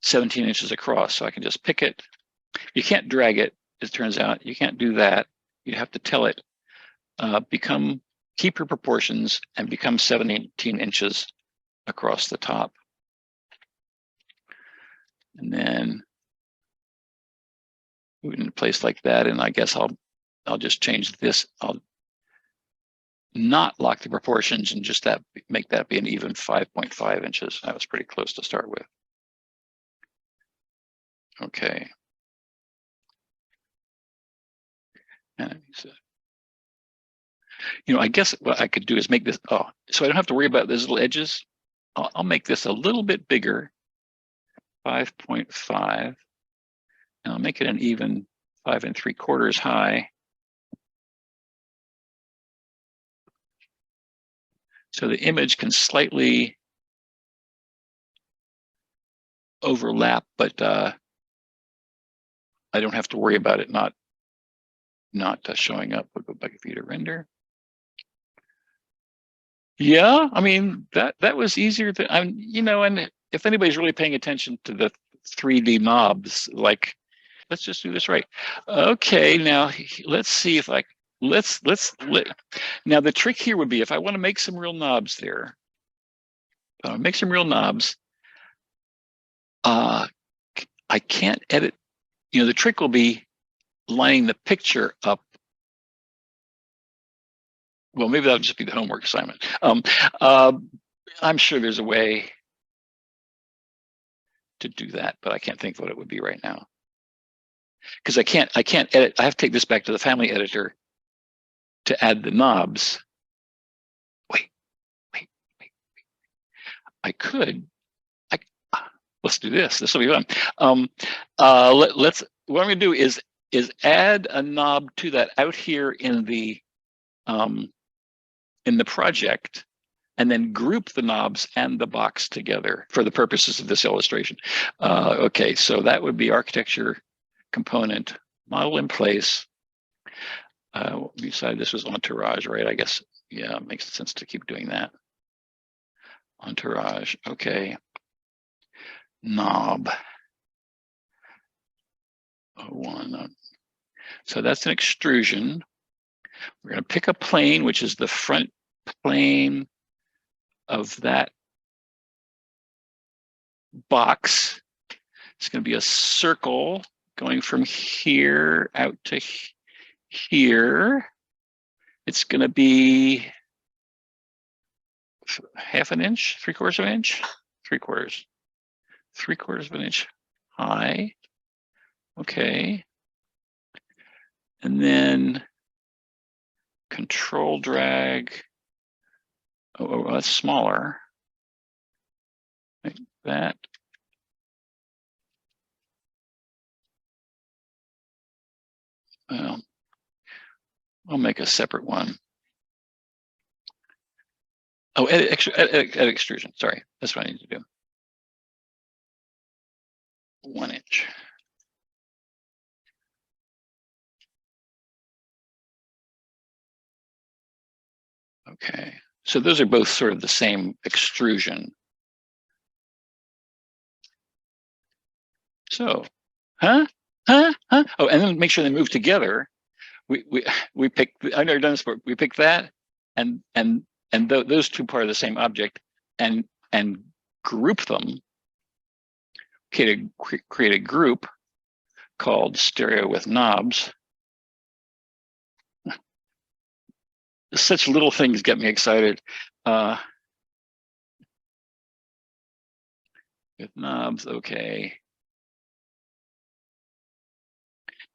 17 inches across. So I can just pick it. You can't drag it, it turns out. You can't do that. You have to tell it, keep your proportions and become 17 inches across the top. and then move it in place like that. And I guess I'll just change this. I'll not lock the proportions and just make that be an even 5.5 inches. That was pretty close to start with. Okay. And I guess what I could do is make this, so I don't have to worry about those little edges. I'll make this a little bit bigger, 5.5, and I'll make it an even 5 3/4 high. So the image can slightly overlap, but I don't have to worry about it not showing up. We'll go back to view to render. Yeah, I mean that was easier than and if anybody's really paying attention to the 3D knobs, like, let's just do this right. Okay, now let's see if now the trick here would be if I want to make some real knobs there, make some real knobs. I can't edit. The trick will be lining the picture up. Well, maybe that'll just be the homework assignment. I'm sure there's a way to do that, but I can't think of what it would be right now. Because I can't edit. I have to take this back to the family editor to add the knobs. Wait. I could. Let's do this. This will be fun. What I'm going to do is add a knob to that out here in the project, and then group the knobs and the box together for the purposes of this illustration. Okay, so that would be architecture component, model in place. We decided this was Entourage, right? I guess, yeah, it makes sense to keep doing that. Entourage, okay. Knob. 01. So that's an extrusion. We're going to pick a plane, which is the front plane of that box. It's going to be a circle going from here out to here. It's going to be 1/2 inch, 3/4 of an inch, 3/4. 3/4 of an inch high. Okay. And then control drag. Oh, that's smaller. Like that. Well, I'll make a separate one. Oh, edit extrusion. Sorry, that's what I need to do. 1 inch. Okay, so those are both sort of the same extrusion. So, Oh, and then make sure they move together. We pick. I've never done this before. We pick that, and those two part of the same object, and group them. Create a group called stereo with knobs. Such little things get me excited. With knobs, okay.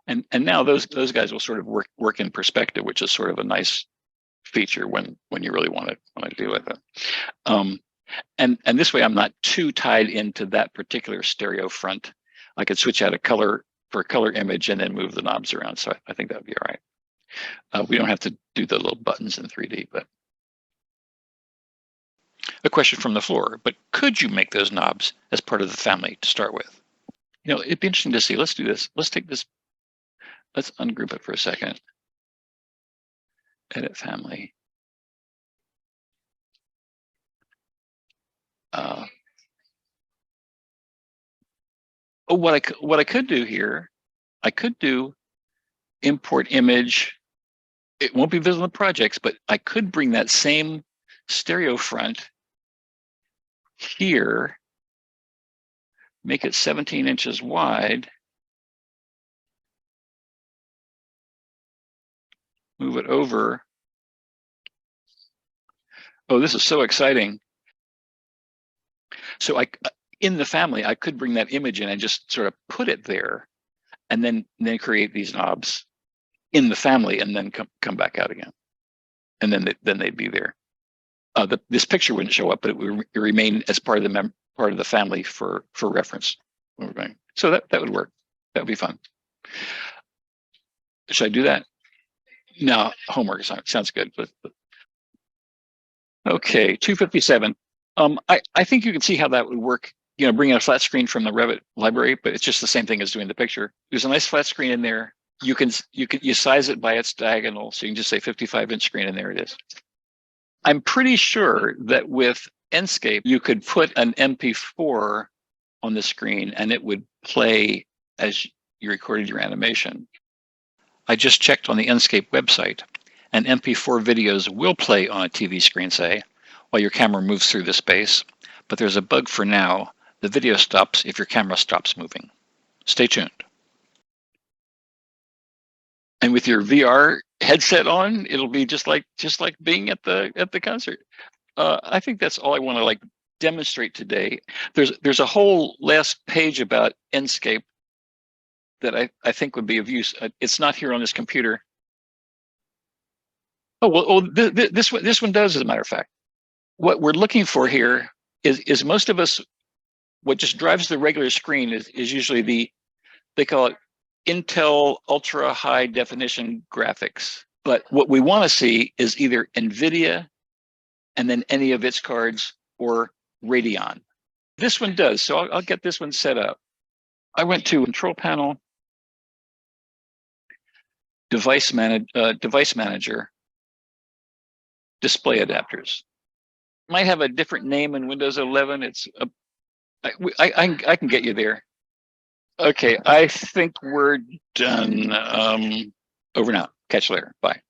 And now those guys will sort of work in perspective, which is sort of a nice feature when you really want to deal with it. And this way I'm not too tied into that particular stereo front. I could switch out a color for a color image and then move the knobs around. So I think that would be all right. We don't have to do the little buttons in 3D, but a question from the floor, but could you make those knobs as part of the family to start with? It'd be interesting to see. Let's do this. Let's take this. Let's ungroup it for a second. Edit family. What I could do here, I could do import image. It won't be visible in projects, but I could bring that same stereo front here, make it 17 inches wide. Move it over. Oh, this is so exciting. So in the family, I could bring that image in and just sort of put it there, and then create these knobs in the family, and then come back out again, and then they'd be there. This picture wouldn't show up, but it would remain as part of the family for reference. So that would work. That would be fun. Should I do that? No, homework sounds good. But okay, 257. I think you can see how that would work. Bring in a flat screen from the Revit library, but it's just the same thing as doing the picture. There's a nice flat screen in there. You size it by its diagonal, so you can just say 55-inch screen, and there it is. I'm pretty sure that with Enscape, you could put an MP4 on the screen and it would play as you recorded your animation. I just checked on the Enscape website, and MP4 videos will play on a TV screen, say, while your camera moves through the space. But there's a bug for now. The video stops if your camera stops moving. Stay tuned. And with your VR headset on, it'll be just like being at the concert. I think that's all I want to demonstrate today. There's a whole last page about Enscape that I think would be of use. It's not here on this computer. Oh well, this one does, as a matter of fact. What we're looking for here is most of us. What just drives the regular screen is usually they call it Intel ultra high definition graphics. But what we want to see is either NVIDIA and then any of its cards, or Radeon. This one does, so I'll get this one set up. I went to Control Panel, Device Manager, Display Adapters. Might have a different name in Windows 11. I can get you there. Okay, I think we're done. Over now. Catch you later. Bye.